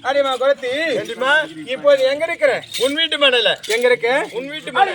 அடிமா குலத்தி இப்போது எங்க இருக்கிற? உன் வீட்டு மனையில. எங்க இருக்க? உன் வீட்டு மனை.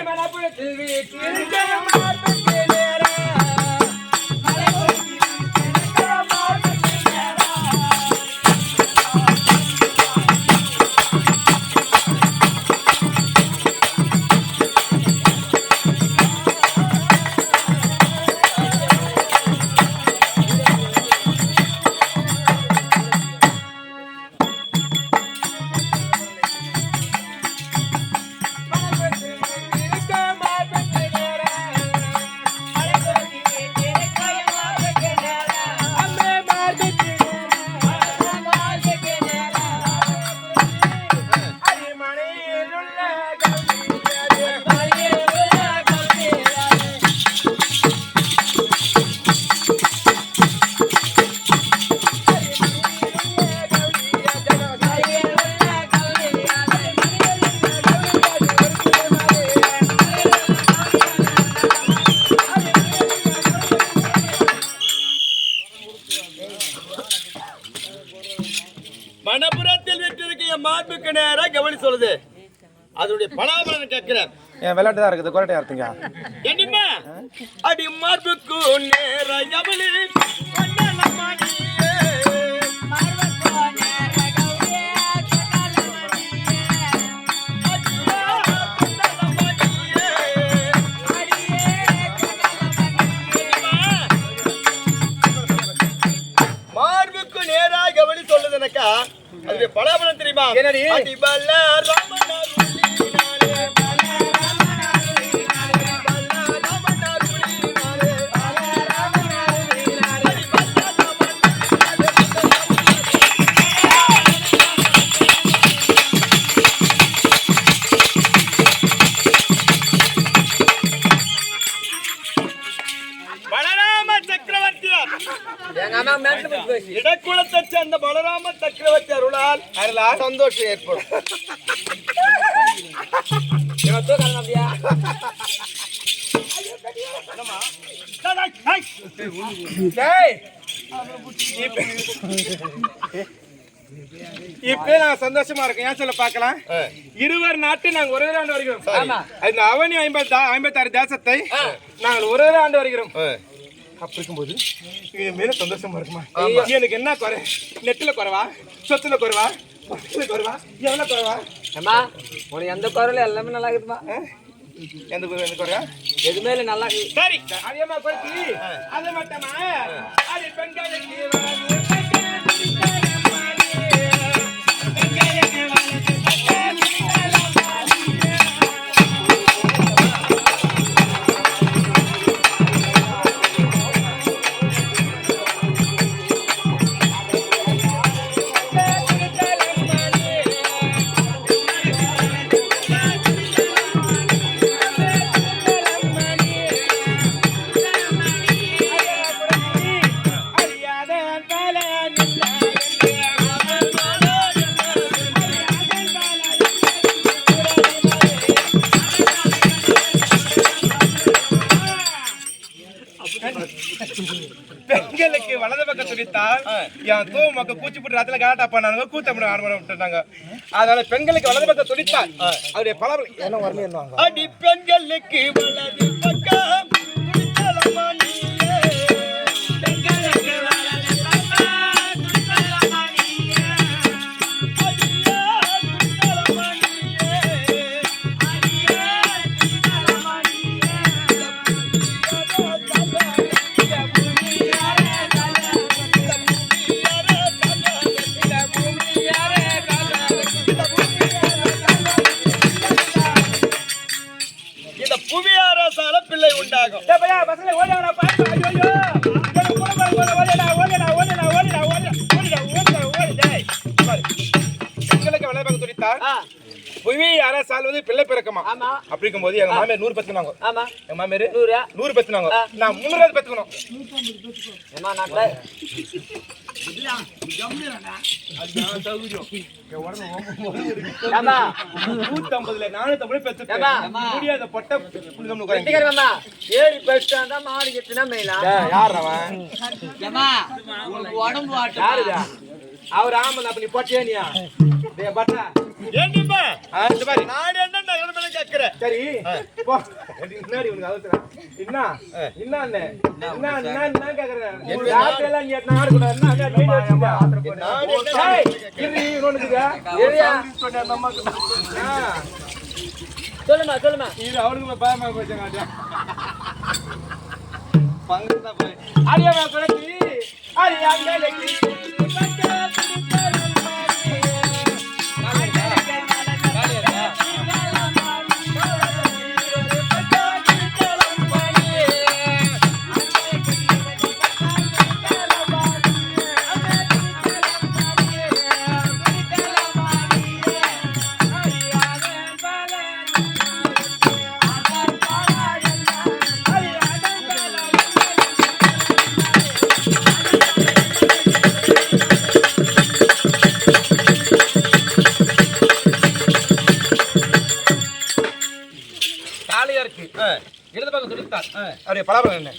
மணப்புறத்தில் வெற்றிருக்க மார்புக்கு நேரா கவனி சொல்லுது. அதனுடைய பலாபலனை கேட்கிறேன். என் விளையாட்டு தான் இருக்குது, கொரட்டை அர்த்தங்க. என்னமா அடி மார்புக்கு நேரா கவனி மார்புக்கு நேரா கவனி சொல்லுதுனக்கா அது பலாபலன் தெரியுமா? என்னடி? அடி பலராம இடக்குளத்தை சேர்ந்த பலராம சக்கரவர்த்தி அருளால் சந்தோஷம் ஏற்படும். இப்ப நாங்க சந்தோஷமா இருக்கோம். ஏன் சொல்ல பாக்கலாம், இருவர் நாட்டு நாங்க ஒரே ஆண்டு வருகிறோம். அந்த அவனி 56 தேசத்தை நாங்கள் ஒரே ஆண்டு வருகிறோம். அப்படி இருக்கும்போது மேல சந்தோஷமா இருக்குமா? எனக்கு என்ன குறை? நெட்டுல குறைவா, சொத்துல குறைவா, குறைவா, எவ்வளவு குறைவா? அம்மா உனக்கு எந்த குறையில எல்லாமே நல்லா இருக்குமா? எந்த குறையா? எதுவுமே இல்லை, நல்லா சரி. அதிகமா குறைச்சி அதை மட்டுமா அது பெண்களுக்கு பெண்களுக்கு வலது பக்கம் துடித்தால் என் தூ மக்கள் கூச்சி போட்டு ராத்திர கலாட்டா பண்ணாங்க, கூத்தமிழ் ஆரம்பம் விட்டுட்டாங்க. அதனால பெண்களுக்கு வலது பக்கம் துடித்தால் அவருடைய பலபலம் என்ன வரல. அடி பெண்களுக்கு வலது பக்கம் புவியாரசால பிள்ளை உண்டாகும். புவி அரசால் பிள்ளை பிறக்குமா? அப்படி இருக்கும்போது எங்க மாமியார் 100 பெத்துனாங்க. எங்க மாமியார் 100 பெத்துனாங்க. நான் 300 பெத்துக்கணும். ஏம்மா, 150ல 450 பெத்து ஏம்மா. முடியாத பொட்ட புளிதம் உட்காருங்க. வெட்டிக்கிறேம்மா. ஏறி பெருசா இருந்தா மாடு கெட்டுனா மேலா? யார் அவன்? ஏம்மா, உனக்கு உடம்பு யாருடா? அவர் ஆமல அப்படி போட்டியானியா? டேய் பட்டா. ஏண்டிப்பா இந்த பாரு. நான் என்ன நகரமே கேக்குறேன். சரி போ. முன்னாடி உனக்கு அவசரம். என்ன அண்ணே? என்ன கேக்குறேன்? டாக்டர் எல்லாம் நீ நாடு கூட என்ன அங்க வீடு வச்சிருக்க? ஏய், இரு இவனுக்குடா. ஏறியா? சொல்லுமா இது அவனுக்கு பயமா போச்சாங்க. பங்கா போய். அடியா குறத்தி. அடியா மேலக்கி. இடது பக்கம் துடித்தார். அப்படியே பலபரம் என்ன?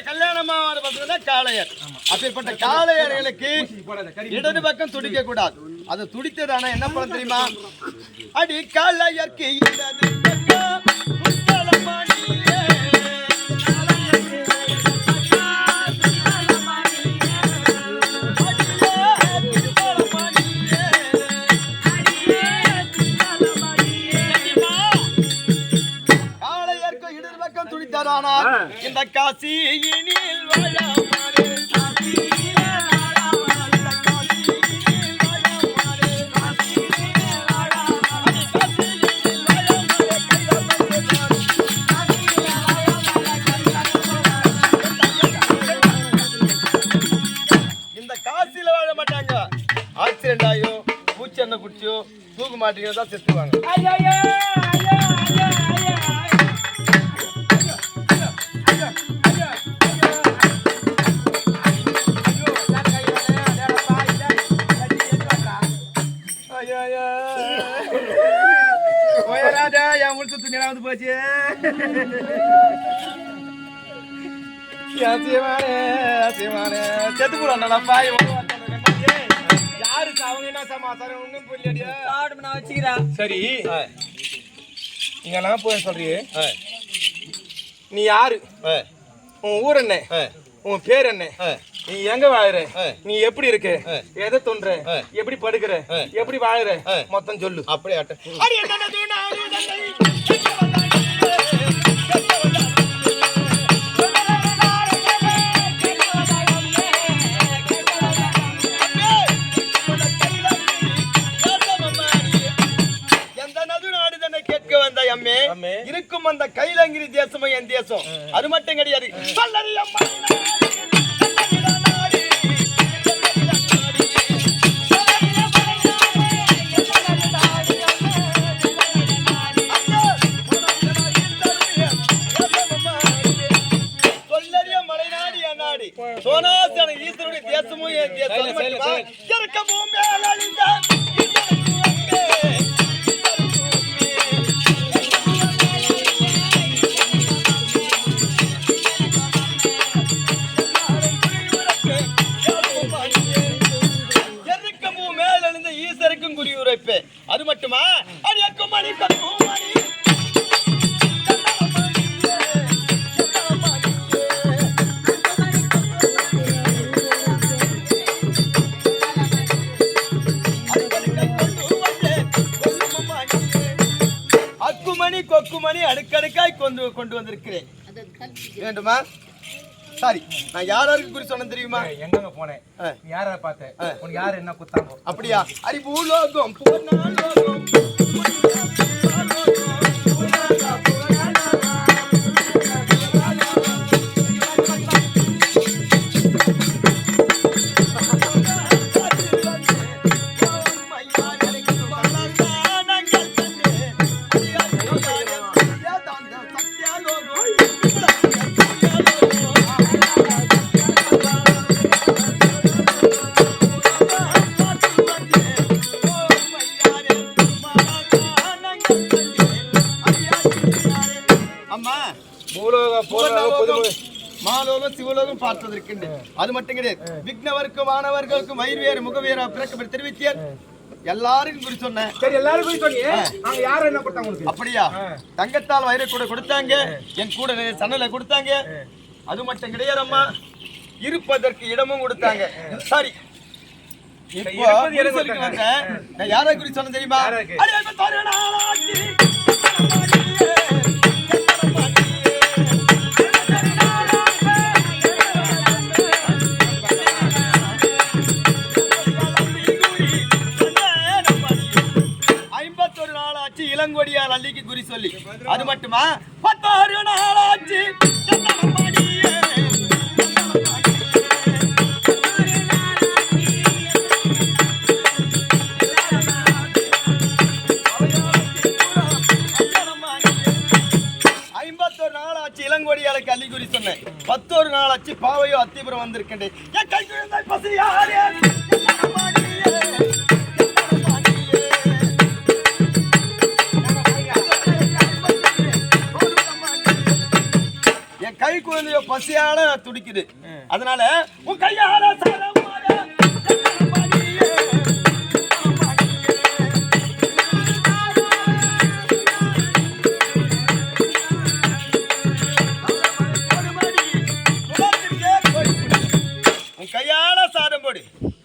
கல்யாணமா பார்த்தீங்கன்னா காளையர். அப்பேற்பட்ட காளையர்களுக்கு இடது பக்கம் துடிக்க கூடாது. அது துடித்ததானா என்ன படம் தெரியுமா? அடி காளையர்க்கு இடது பக்கம் முத்தலமணியே. இந்த காசியினில் வாழாமாறு இந்த காசில வாழ மாட்டாங்க. ஆக்சிடென்ட் ஆயோ பூச்செண்ணை குடிச்சோ தூக்கு மாட்டீங்க தான் செத்துவாங்க. ராஜா என் முடிச்சு நிலாவது போச்சு. செத்து போடாப்பா. யாரு அவங்க என்ன சமாச்சாரம் ஒண்ணும் புரியலையா? நான் வச்சுக்கிறேன். சரி இங்கெல்லாம் போய் சொல்றியே, நீ யாரு? உன் ஊர் என்ன? உன் பேர் என்ன? நீ எங்க வாழுற? நீ எப்படி இருக்க? எதை தோன்ற? எப்படி படுக்கிற? எப்படி வாழுற? மொத்தம் சொல்லு. அப்படியே இருக்கும் அந்த கைலங்கிரி தேசமும் என் தேசம். அது மட்டும் கிடையாது. சொல்லறிய மலைநாடு என் நாடு. சோனாசன ஈஸ்வருடைய தேசமும் என் தேசம். இறக்கமும் மேலழிந்தான் குறியுரைப்பே. அது மட்டுமா? அக்குமணி கொக்குமணி அடுக்கடுக்காய் கொண்டு வந்திருக்கிறேன். வேண்டுமா? சாரி, நான் யாருக்கு குறி சொன்னேன் தெரியுமா? எங்க போனேன்? யார பார்த்தேன்? உனக்கு யாரு என்ன குத்தாங்க? அப்படியா? அறிபூலோகம் பூர்ணாலோகம் மாலோகம் சிவலோகம் பார்த்ததற்கு. அது மட்டும் கிடையாது, விக்னவருக்கும் மாணவர்களுக்கும் வயிறு முகவேற பிறக்க தெரிவித்தார். எல்லாருக்கும் குறி சொன்னேன். சரி, எல்லாரும் குறி சொன்னீங்க. நாங்க யாரும் என்ன கொடுத்தாங்க உங்களுக்கு? அப்படியா? தங்கத்தால் வயிறு கூட கொடுத்தாங்க, என் கூட சன்னல கொடுத்தாங்க. அது மட்டும் கிடையாதம்மா, இருப்பதற்கு இடமும் கொடுத்தாங்க. சரி, இப்போ குறி சொல்லிட்டு வந்தேன். நான் யாரை குறி சொன்ன தெரியுமா? இளங்கொடியார் அள்ளிக்கு குறி சொல்லி. அது மட்டுமா, 16 நாளாச்சு இளங்கொடியாளுக்கு அள்ளி குறி சொன்னேன். 11 நாளாச்சு பாவையோ அத்திபுரம் வந்திருக்கின்றேன். கை குழந்தைய பசியால துடிக்குது. அதனால உன் கையால சாதம் போடு.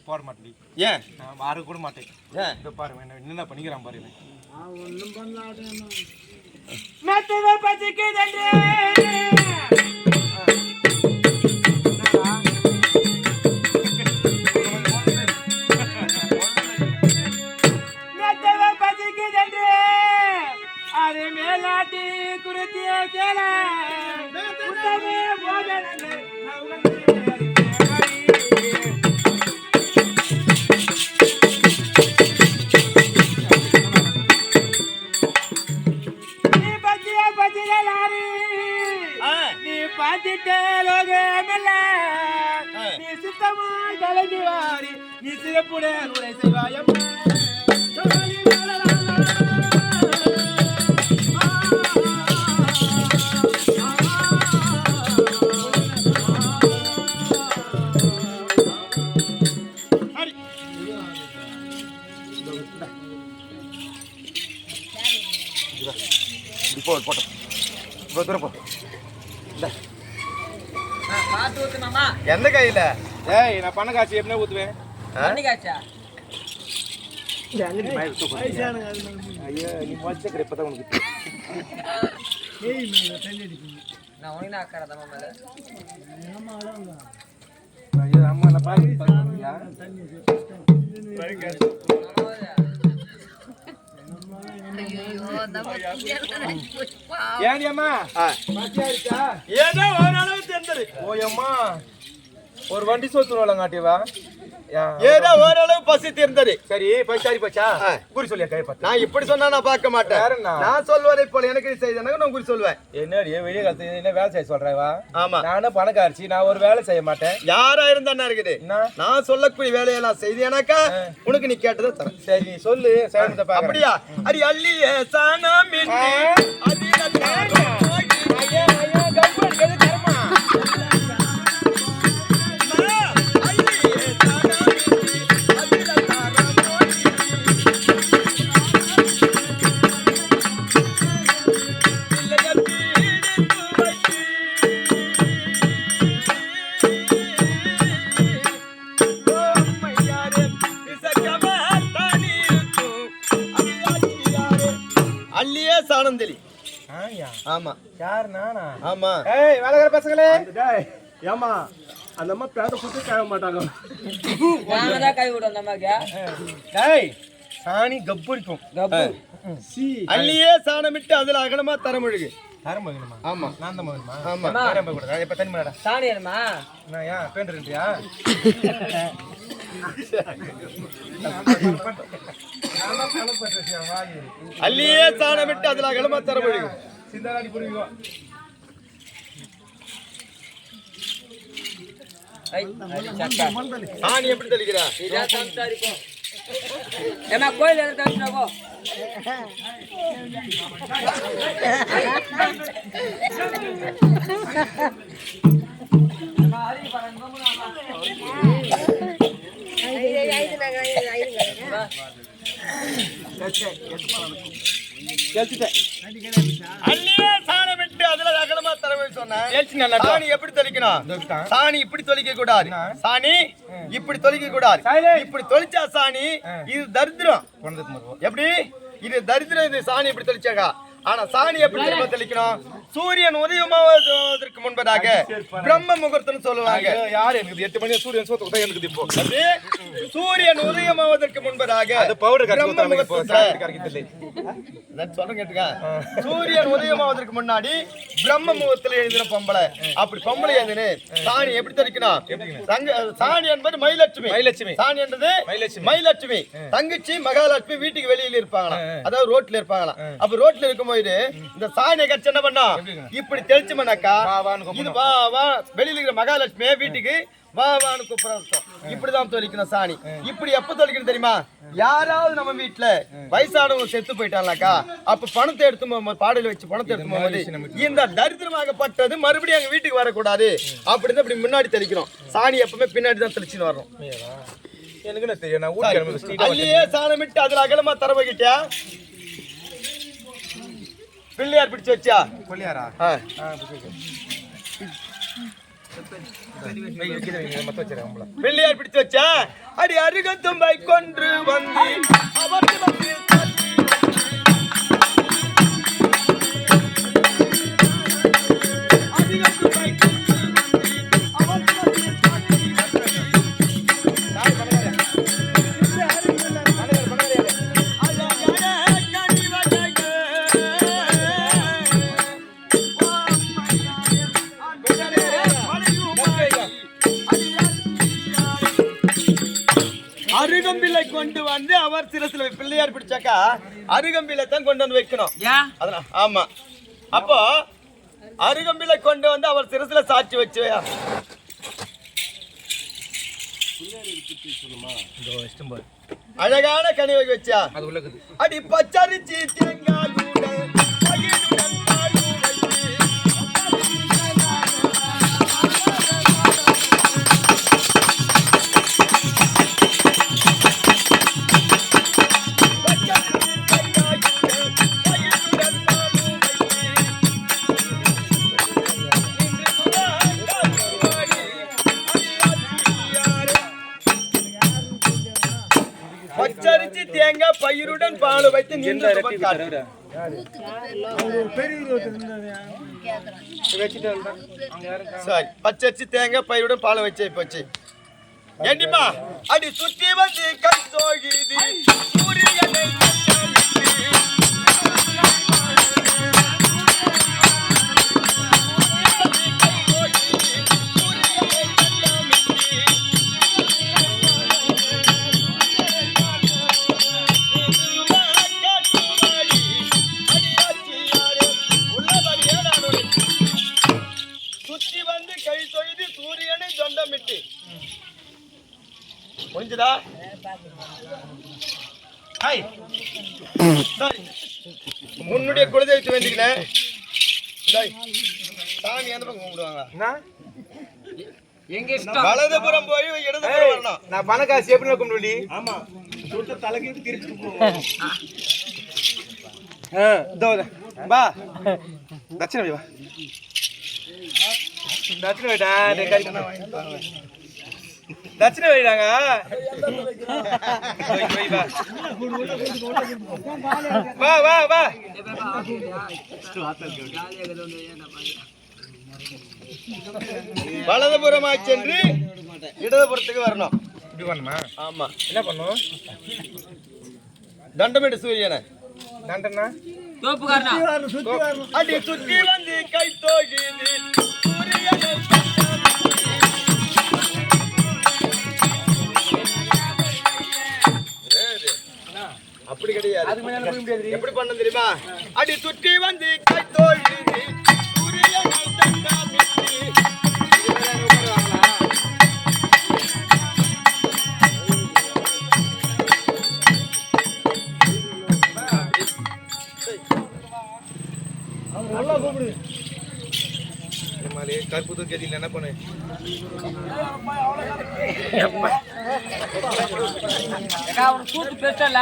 போட மாட்டேன். ஏன்? நான் மாறு கூட மாட்டேன். ஏன்? இத பாருங்க, என்ன பண்ணிக்கிறான் பாருங்க. ஒண்ணும் பண்ணாதே. அது மேலாட்டி குருத்திய கேள நீ பார்த்துட்டே லோகமில்ல, நீ சுத்தமா கலந்து வாரி, நீ சிறப்புடன் உரை செய்வாயம்மா. எந்த கையில? ஏய், நான் பண காசு எப்படின்னா ஊத்துவேன். ஐயோ, நீ மொச்சக்கற இப்பதான் உனக்கு. ஐயோ, அம்மா நான் பாருங்க. ஏன் அம்மா ஏதோ ஓரளவு தெரிஞ்சது. ஓயம்மா, ஒரு வண்டி சோத்துவாங்க. ஏதோ ஓரளவு பசி தெரிந்தது. சரி, பச்சாரி பச்சா குறி சொல்லியா கை பத்த. நான் இப்படி சொன்னா நான் பார்க்க மாட்டேன். நான் சொல்வதை போல எனக்கு செய்தாங்க நான் குறி சொல்வேன். என்னடி வெளிய காலத்து என்ன வேலை செய்ய சொல்றவா? ஆமா, நானும் பணக்காரச்சி, நான் ஒரு வேலை செய்ய மாட்டேன். யாரா இருந்தா என்ன இருக்குது? நான் சொல்லக்கூடிய வேலையை நான் செய்தேனாக்கா உனக்கு நீ கேட்டதை தரேன். சரி, நீ சொல்லு. அப்படியா? அடி அள்ளியே சாணம் சாணந்தலி. ஆமா, யார்? நானா? ஆமா. ஏய், வேலைக்கார பசங்களே. ஏமா அந்த அம்மா பேத குத்து கேட்க மாட்டாங்க. நானதான் கை விடும் அந்த அம்மாக்கு. ஏய், சாணி கப்புரிக்கும். அள்ளியே சாணமிட்டு அதுல அகலமா தரமுழுகு. தரமுழுகுமா? ஆமா, நான் தான் மகனுமா? ஆமா. தரம்ப கூட. இப்ப தண்ணி மாடா. சாணி ஏமா? நான் ஏன் பேண்டறியா? அள்ளியே சாணமிட்டு அதுல அகலமா தரமுழுகு. சிந்தாடி புரியுங்க. சாணி எப்படி தெளிக்கிறா? ஏமா கோயில் எடுத்து அள்ளியே சாணம் விட்டு அதுல அகலமா தரவே சொன்னேன். சாணி எப்படி தொளிக்கணும்? சாணி இப்படி தொளிக்க கூடாது. சாணி இப்படி தொளிக்க கூடாது. இப்படி தொளிச்சா சாணி இது தரித்திரம். எப்படி இது தரித்திரம்? இது சாணி இப்படி தொளிச்சாக்கா. ஆனா சாணி எப்படி திரும்ப தெளிக்கணும்? சூரியன் உதயமாவதற்கு முன்பதாக பிரம்ம முகூர்த்தம் சொல்லுவாங்க. யாரு எனக்கு 8 மணி சூரியன் சோத்து தான் எனக்கு இப்போ சூரியன் உதயமாவதற்கு முன்பதாக அது பவுடர் பிரம்ம முகூர்த்தம் கரெக்ட் சொல்றேன் கேட்டுக்க. சூரியன் உதயமாவதற்கு முன்னாடி பிரம்ம முகூர்த்தத்துல எழுதின பொம்பளை. அப்படி பொம்பளை எழுதுனு சாணி எப்படி தெளிக்கணும்? சாணி என்பது மயிலட்சுமி. சாணி என்பது மயிலட்சுமி. தங்கச்சி மகாலட்சுமி வீட்டுக்கு வெளியில இருப்பாங்களாம், அதாவது ரோட்ல இருப்பாங்களாம். அப்ப ரோட்ல இருக்கும்போது இந்த சாணியை கட்சி என்ன பண்ணா இப்படி தெளிச்சோம்னாக்கா இது வா வா வெளியில இருக்கிற மகாலட்சுமி வீட்டுக்கு வா வான்னு கூப்பிடுறோம். இப்படிதான் தொளிக்கணும் சாணி. இப்படி எப்ப தொளிக்கணும் தெரியுமா? யாராவது நம்ம வீட்டுல வயசானவங்க செத்து போயிட்டாங்களாக்கா அப்ப பணத்தை எடுத்து பாடையில வச்சு பணத்தை எடுத்து போகும்போது இந்த தரித்திரமாகப்பட்டது மறுபடியும் எங்க வீட்டுக்கு வரக்கூடாது அப்படின்னு இப்படி முன்னாடி தெளிக்கணும். சாணி எப்பவுமே பின்னாடி தான் தெளிச்சுன்னு வரணும். எனக்கு என்ன தெரியும்? நான் ஊருக்கு அள்ளியே சாணம் விட்டு அதுல அகலமா தர வைக்கிட்டியா? பிள்ளையார் பிடிச்சு வச்சா? கொள்ளியாரா? பிள்ளையார் பிடிச்சு வச்சா? அடி அருகத்தும்பை கொன்று வந்து அருகம்பிலை கொண்டு வந்து அவர் சிரசில பிள்ளையார் பிடிச்சாக்கா அருகம்பிலை தான் கொண்டு வந்து வைக்கணும். அதனால ஆமா. அப்போ அருகம்பிலை கொண்டு வந்து அவர் சிரசில சாட்சி வச்சு அழகான கனி வச்சா அடி பச்சரிச்சி தேங்காய் பச்சரிசி தேங்காய் பயிருடன் பால் வைத்து நின்று பச்சரிசி தேங்காய் பயிருடன் பால் வச்சு போச்சு. ஏண்டிமா அடி சுத்தி வந்து கை தோகிது சூரியனை புரிஞ்சுதா? உன்னுடைய குலதெய்வத்தை வேண்டிக்கிறேன். சாமி எந்த பக்கம் கும்பிடுவாங்க? வலதுபுறம் போய் இடதுபுறம் வரணும். நான் பணக்காசு எப்படி கும்பிடுடி? ஆமா தலைக்கு திருப்பி பா தட்சிண வை. வா தட்சிண வைடா. தட்சிண வைடாங்க. வா வா வா. வலதுபுறமாய் சென்று இடதுபுறத்துக்கு வரணும். இப்படி வரணுமா? ஆமா. என்ன பண்ணும்? தண்டமிட்டு சூரியனை தண்டனா அடி சுத்தி வந்து கை தோகிது சூரியனை அப்படி கிடையாது. அதுக்கு மேல போய் முடியாது. எப்படி பண்ண தெரியுமா? அடி சுத்தி வந்து கை தோகிது சூரியனை தண்டாமிட்டு நல்லா கூப்பிடு. கற்பூரம் கேட்டீங்க என்ன பண்ணு? ஏக்கா, உனக்கு கூத்து பெருசல்ல?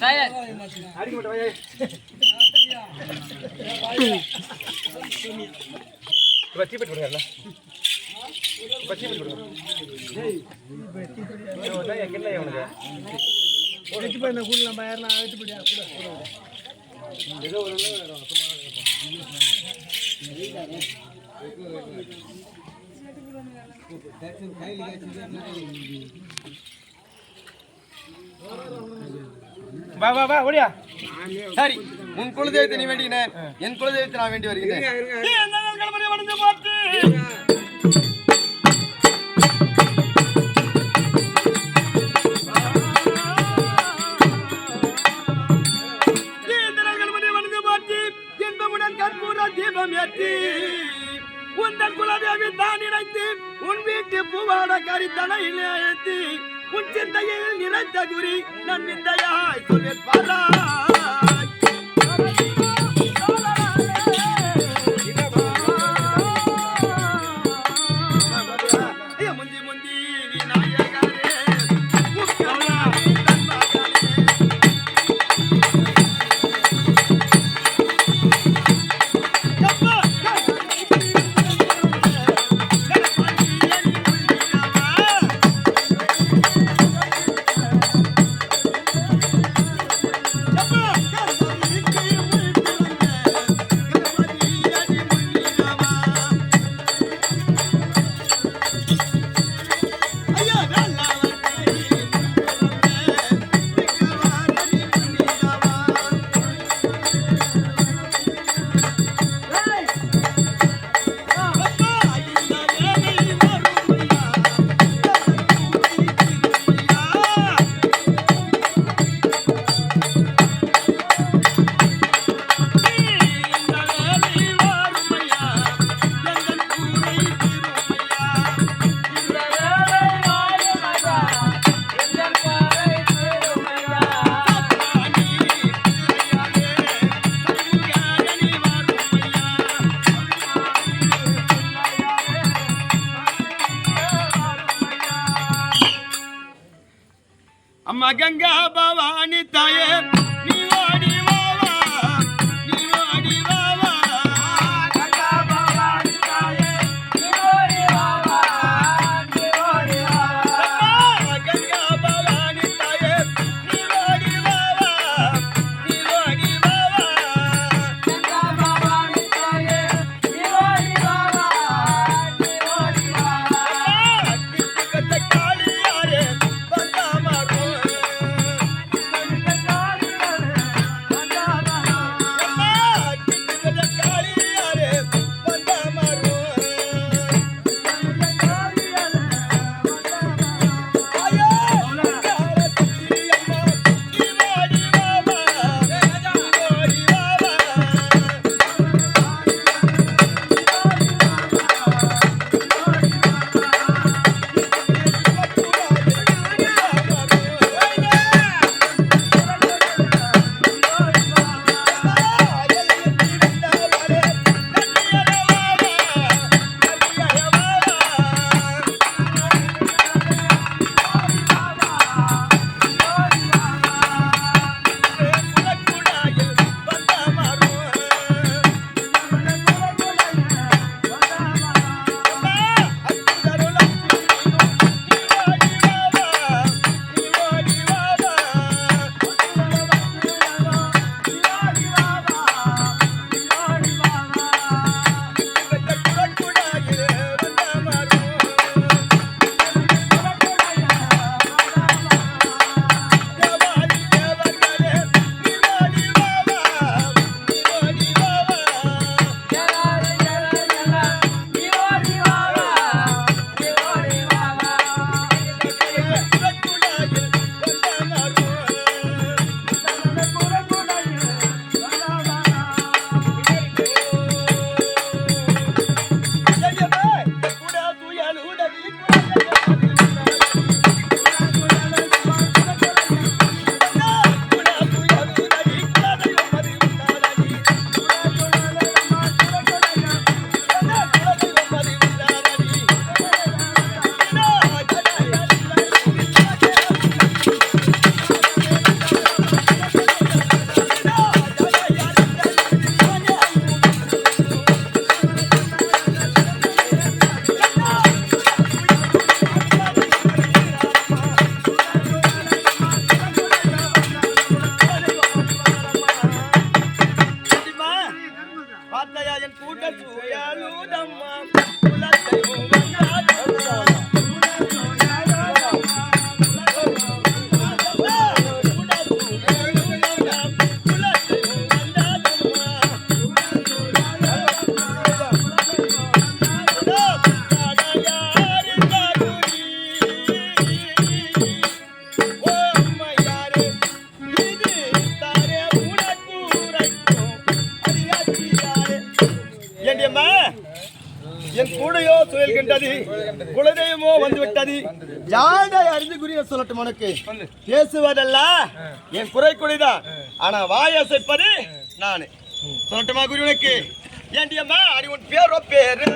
சைலண்ட். வா வா வா ஓடியா. சரி, உன் குலதெய்வத்தை நீ வேண்டினேன், என் குலதெய்வத்தை நான் வேண்டி வருகிறேன். தீபம் ஏற்றி உந்தன் குலதேவி தான் நினைத்து உன் வீட்டு பூவாட கரித்தனையில் ஏற்றி உன் சிந்தையில் நிறைந்த குறி நன் விந்தையாய் சொல்லிருப்பாரா. முந்தி முந்தி விநாயகரே அம்மா கங்கா பவானி தாயே நீ ஓடி வாவா, நீ ஓடி வாவா. கங்கா பவானி தாயே நீ ஓடி வாவா, நீ ஓடி வாவா. கங்கா பவானி தாயே நீ ஓடி வாவா, நீ ஓடி வாவா. கங்கா பவானி தாயே நீ ஓடி வாவா, நீ ஓடி வாவா. கிட்ட காளியாரே வந்தாமாரோ. வந்தாதம்மா குலதெய்வம் வந்தாதம்மா என் கூடையோ சுயல்கின்றது குலதெய்வமோ வந்து விட்டது யானை அறிந்து குறிய சொல்லட்டும் உனக்கு பேசுவதல்ல என் குறை குறைதான் ஆனா வாய் அசைப்பது நானு சொல்லட்டுமா குரு உனக்கு ஏண்டியம்மா அடி உன் பேரோ பேரு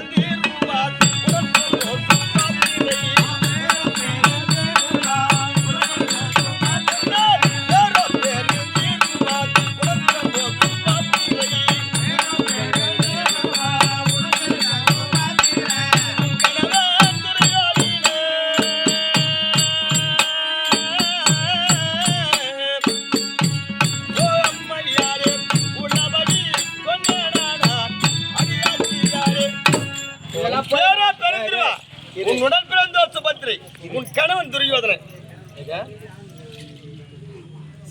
உன்னுடன் பிறந்தோர் சுபத்ரை உன் கணவன் துரியோதனன்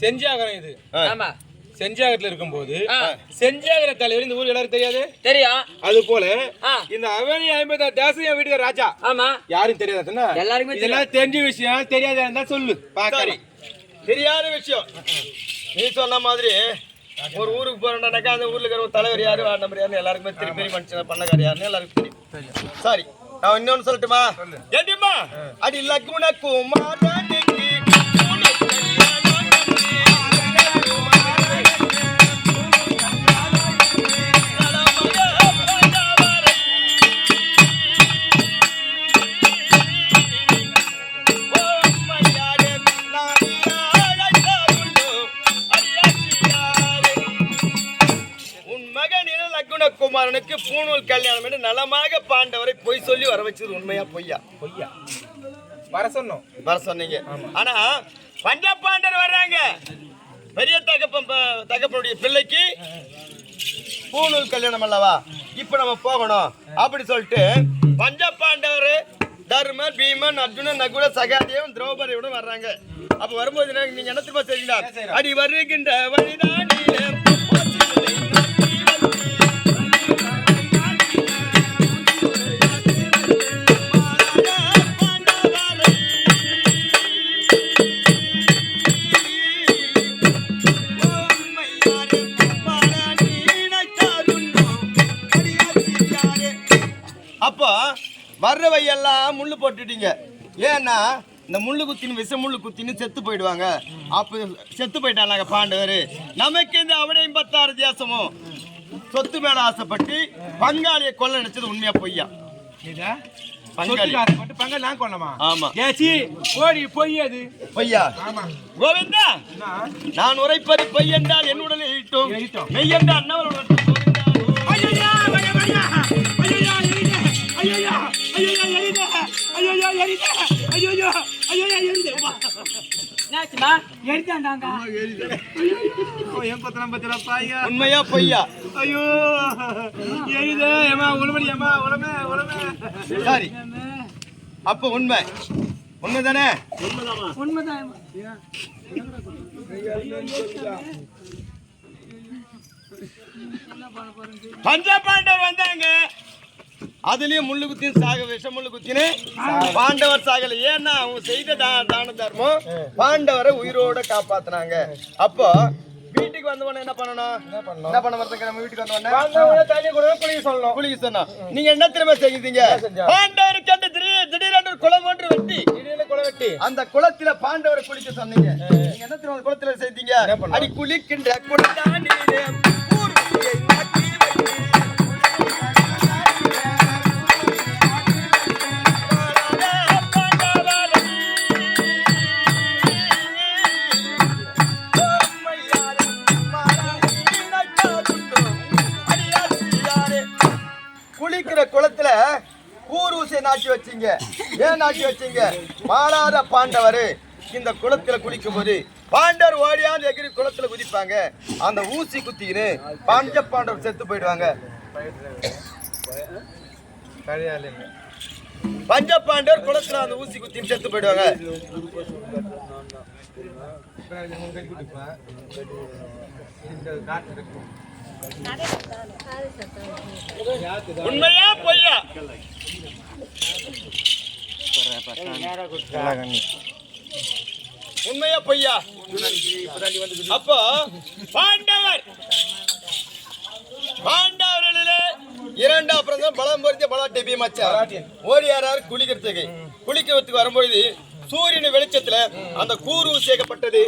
செஞ்சாகரம் இது ஆமா செஞ்சாகத்துல இருக்கும்போது செஞ்சாகர தலைவர் இந்த ஊர் எல்லாரும் தெரியாது தெரியும் அது போல இந்த அவனி 56 தேசம் என் வீட்டுக்கு ராஜா ஆமா யாரும் தெரியாதுன்னா எல்லாருமே இதெல்லாம் தெரிஞ்ச விஷயம் தெரியாத இருந்தா சொல்லு பாக்கறேன் தெரியாத விஷயம் நீ சொன்ன மாதிரி ஒரு ஊருக்கு போறோம்னாக்கா அந்த ஊர்ல இருக்கிற ஒரு தலைவர் யாரு வார்டு நம்பர் யாரு எல்லாருக்குமே தெரியும் பெரிய மனுஷன் பண்ணக்கார யாருன்னு எல்லாருக்கும் தெரியும் சாரி நான் இன்னொன்னு சொல்லட்டுமா ஏண்டியம்மா அடி லக்குன குமாரனுக்கு குமாரனுக்கு பூணூல் கல்யாணம் என்று நலமாக பாண்டவரை பொய் சொல்லி வர வச்சது உண்மையா பொய்யா பொய்யா வர சொன்னீங்க ஆனா பஞ்ச பாண்டவர் வர்றாங்க பெரிய தகப்பனுடைய பிள்ளைக்கு பூணூல் கல்யாணம் அல்லவா இப்ப நம்ம போகணும் அப்படி சொல்லிட்டு பஞ்ச பாண்டவர் தர்மர் பீமன் அர்ஜுனன் நகுல சகாதேவன் திரௌபதியோட வர்றாங்க அப்ப வரும்போது நீங்க என்ன திரும்ப செய்யுங்க அடி வருகின்ற வழிதான் அப்போ வர்றவையெல்லாம் முள்ளு போட்டுட்டீங்க ஏன்னா இந்த முள்ளு குத்தின்னு விஷ முள்ளு குத்தின்னு செத்து போயிடுவாங்க அப்போ செத்து போயிட்டாங்க பாண்டவர் நமக்கு இந்த அவனை 56 தேசமும் சொத்து மேல ஆசைப்பட்டு பங்காளியை கொல்ல நினைச்சது உண்மையா பொய்யா பொய்யா கோவிந்தா நான் உரைப்பது பொய் என்றால் என் உடலில் ஈட்டும் மெய் என்றால் அண்ணவர்கள் உண்மையா பொய்யா ஐயோ சரி அப்ப உண்மை உண்மைதானே பஞ்ச பாண்டவர் வந்தாங்க அதுலயும் முள்ளு குத்தின் சாக விஷ முள்ளு குத்தின்னு பாண்டவர் சாகல ஏன்னா அவங்க செய்த தான தர்மம் பாண்டவரை உயிரோட காப்பாத்தினாங்க அப்போ வீட்டுக்கு வந்தவன என்ன பண்ணணும் என்ன பண்ண வரதுக்கு நம்ம வீட்டுக்கு வந்தவன தண்ணி கூட குளிக்க சொன்னோம் நீங்க என்ன திரும்ப செய்தீங்க பாண்டவர் கண்டு திடீரென்று குளம் ஒன்று வெட்டி அந்த குளத்துல பாண்டவரை குளிக்க சொன்னீங்க நீங்க என்ன திரும்ப குளத்துல செய்தீங்க அடி குளிக்கின்ற குளத்தானே குளிக்கிற குளத்துல ஊரூசை நாட்டி வச்சீங்க ஏன் நாட்டி வச்சீங்க மாறாத பாண்டவர் இந்த குளத்துல குளிக்கும் போது பாண்டவர் ஓடியாந்து எகிரி குளத்துல குதிப்பாங்க அந்த ஊசி குத்திக்கின்னு பஞ்ச பாண்டவர் செத்து போயிடுவாங்க பஞ்சபாண்டவர் குளத்துல அந்த ஊசி குத்தி செத்து போயிடுவாங்க. உண்மையா பொய்யா? உண்மையா பொய்யா? அப்போ பாண்டவர்களிலே இரண்டாம் பிரதமர் பலம் பொருந்திய பலாட்டை பீமாச்சார் ஓடியாரார் குளிக்கிறதுக்கு வரும்பொழுது சூரியன் வெளிச்சத்துல அந்த கூறு சேர்க்கப்பட்டது.